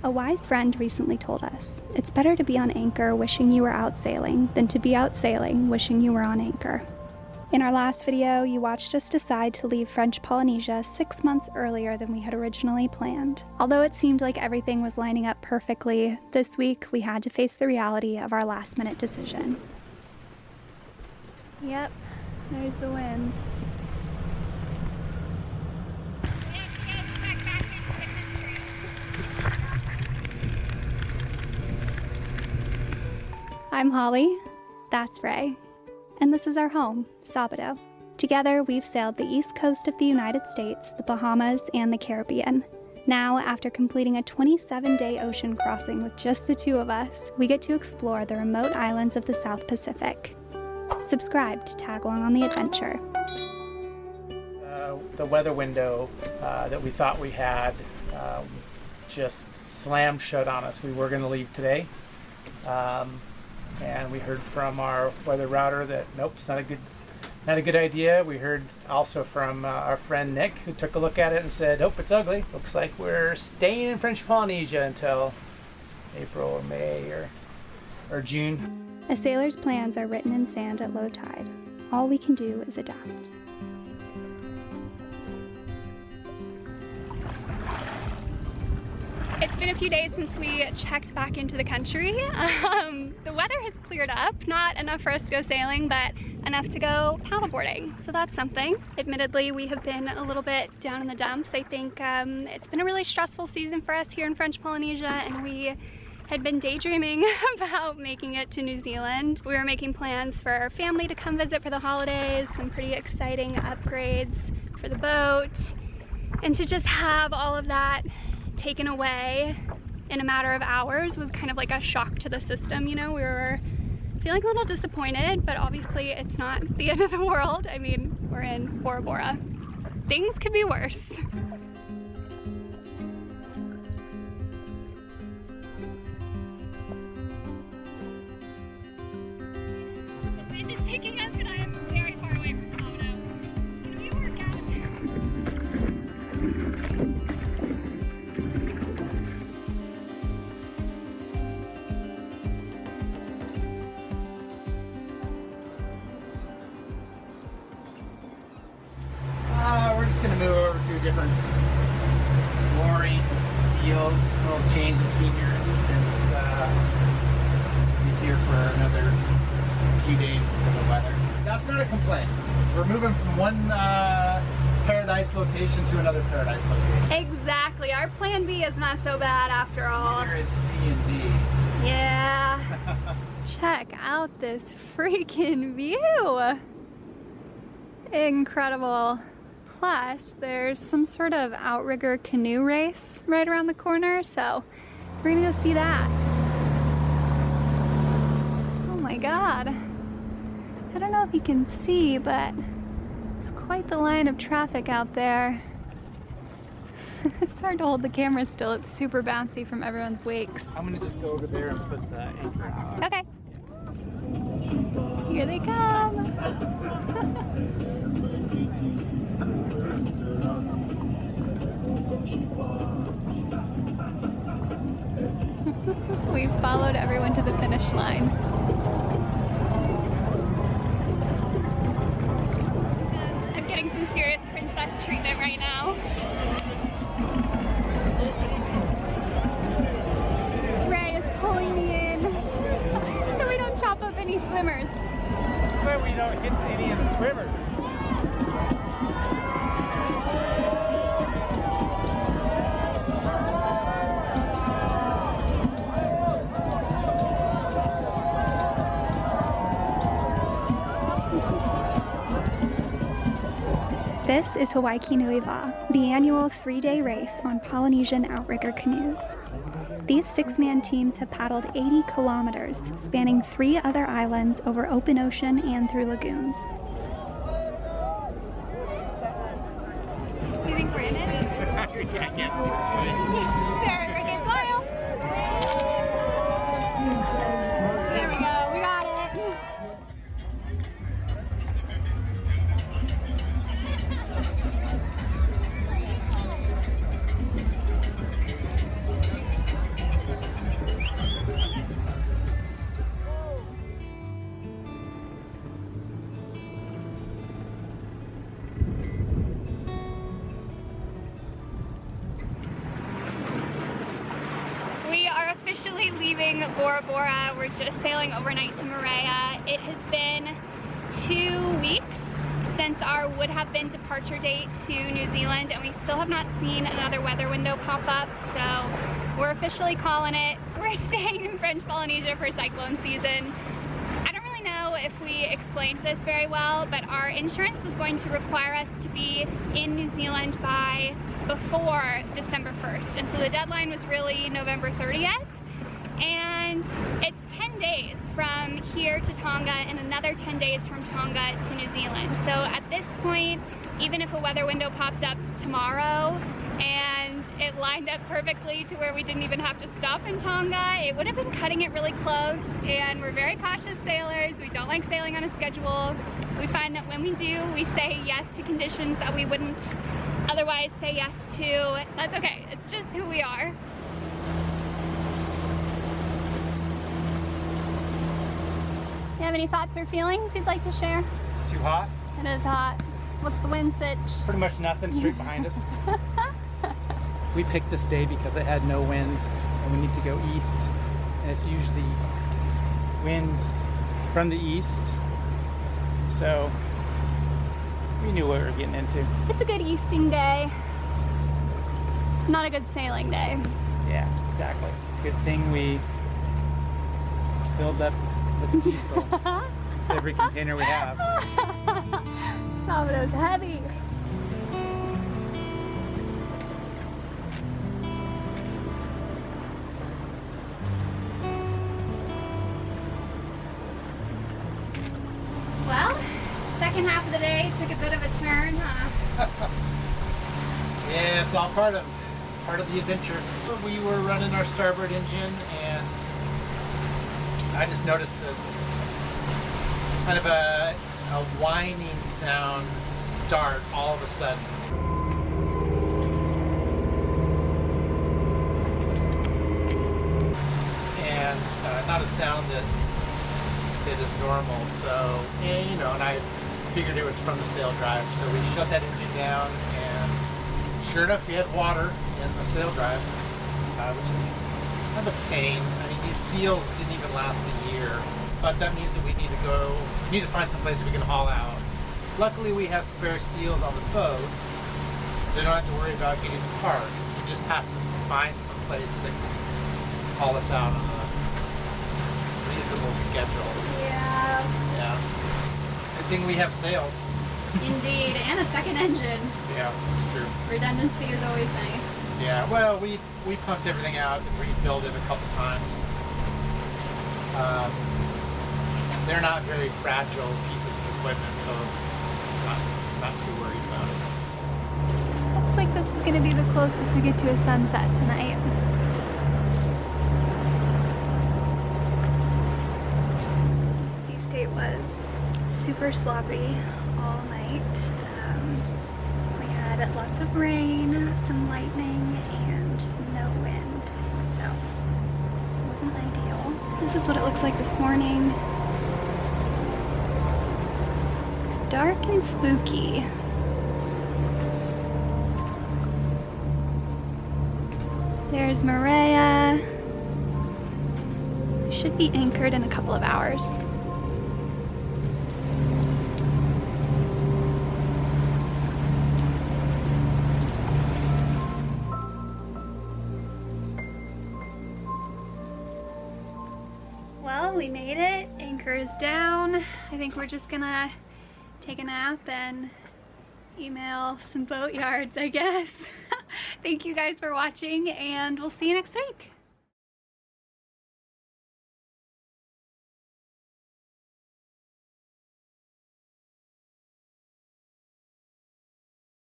A wise friend recently told us, it's better to be on anchor wishing you were out sailing than to be out sailing wishing you were on anchor. In our last video, you watched us decide to leave French Polynesia 6 months earlier than we had originally planned. Although it seemed like everything was lining up perfectly, this week we had to face the reality of our last-minute decision. Yep, there's the wind. I'm Holly, that's Ray, and this is our home, Sabado. Together, we've sailed the east coast of the United States, the Bahamas, and the Caribbean. Now, after completing a 27-day ocean crossing with just the two of us, we get to explore the remote islands of the South Pacific. Subscribe to tag along on the adventure. The weather window that we thought we had just slammed shut on us. We were going to leave today. And we heard from our weather router that nope, it's not a good idea. We heard also from our friend Nick, who took a look at it and said, nope, it's ugly. Looks like we're staying in French Polynesia until April or May or June. A sailor's plans are written in sand at low tide. All we can do is adapt. It's been a few days since we checked back into the country. The weather has cleared up, not enough for us to go sailing, but enough to go paddleboarding, so that's something. Admittedly, we have been a little bit down in the dumps. I think it's been a really stressful season for us here in French Polynesia, and we had been daydreaming about making it to New Zealand. We were making plans for our family to come visit for the holidays, some pretty exciting upgrades for the boat, and to just have all of that taken away in a matter of hours was kind of like a shock to the system, you know. We were feeling a little disappointed, but obviously it's not the end of the world. I mean, we're in Bora Bora. Things could be worse. The wind is picking up and I am very far away from Sabado. It's gonna be a workout. We're just going to move over to a different mooring field, a little change of scenery since we're here for another few days because of weather. That's not a complaint. We're moving from one paradise location to another paradise location. Exactly. Our plan B is not so bad after all. Here is C and D. Yeah. Check out this freaking view. Incredible. Plus, there's some sort of outrigger canoe race right around the corner, so we're gonna go see that. Oh my god. I don't know if you can see, but it's quite the line of traffic out there. It's hard to hold the camera still. It's super bouncy from everyone's wakes. I'm gonna just go over there and put the anchor on. Okay. Here they come. We followed everyone to the finish line. I'm getting some serious princess treatment right now. Ray is pulling me in so we don't chop up any swimmers. That's why we don't hit any of the swimmers. This is Hawaii Nui Wa, the annual 3-day race on Polynesian outrigger canoes. These 6-man teams have paddled 80 kilometers, spanning 3 other islands over open ocean and through lagoons. You think we're in it? I can't see this way. There, Ricky, smile! There we go, we got it! actually leaving Bora Bora. We're just sailing overnight to Moorea. It has been 2 weeks since our would have been departure date to New Zealand, and we still have not seen another weather window pop up, so we're officially calling it. We're staying in French Polynesia for cyclone season. I don't really know if we explained this very well, but our insurance was going to require us to be in New Zealand by before December 1st, and so the deadline was really November 30th, and it's 10 days from here to Tonga and another 10 days from Tonga to New Zealand. So at this point, even if a weather window popped up tomorrow and it lined up perfectly to where we didn't even have to stop in Tonga, it would have been cutting it really close, and we're very cautious sailors. We don't like sailing on a schedule. We find that when we do, we say yes to conditions that we wouldn't otherwise say yes to. That's okay, it's just who we are. You have any thoughts or feelings you'd like to share? It's too hot. It is hot. What's the wind sitch? Pretty much nothing straight behind us. We picked this day because it had no wind and we need to go east. And it's usually wind from the east. So we knew what we were getting into. It's a good easting day. Not a good sailing day. Yeah, exactly. Good thing we filled up with diesel. Every container we have. Some of those heavy. Well, second half of the day took a bit of a turn, huh? Yeah, it's all part of the adventure. We were running our starboard engine, and I just noticed kind of a whining sound start all of a sudden. And not a sound that is normal. So, and I figured it was from the sail drive. So we shut that engine down, and sure enough, we had water in the sail drive, which is kind of a pain. I mean, these seals didn't even last a year. But that means that we need to find some place we can haul out. Luckily, we have spare seals on the boat, so we don't have to worry about getting parts. We just have to find some place that can haul us out on a reasonable schedule. Yeah. Yeah. Good thing we have sails. Indeed, and a second engine. Yeah, it's true. Redundancy is always nice. Yeah, well, we pumped everything out and refilled it a couple times. They're not very fragile pieces of equipment, so not too worried about it. Looks like this is going to be the closest we get to a sunset tonight. Sea state was super sloppy all night. We had lots of rain, some lightning, and no wind, so it wasn't ideal. This is what it looks like this morning. Dark and spooky. There's Moorea. We should be anchored in a couple of hours. Well, we made it. Anchor is down. I think we're just gonna take a nap and email some boat yards, I guess. Thank you guys for watching, and we'll see you next week.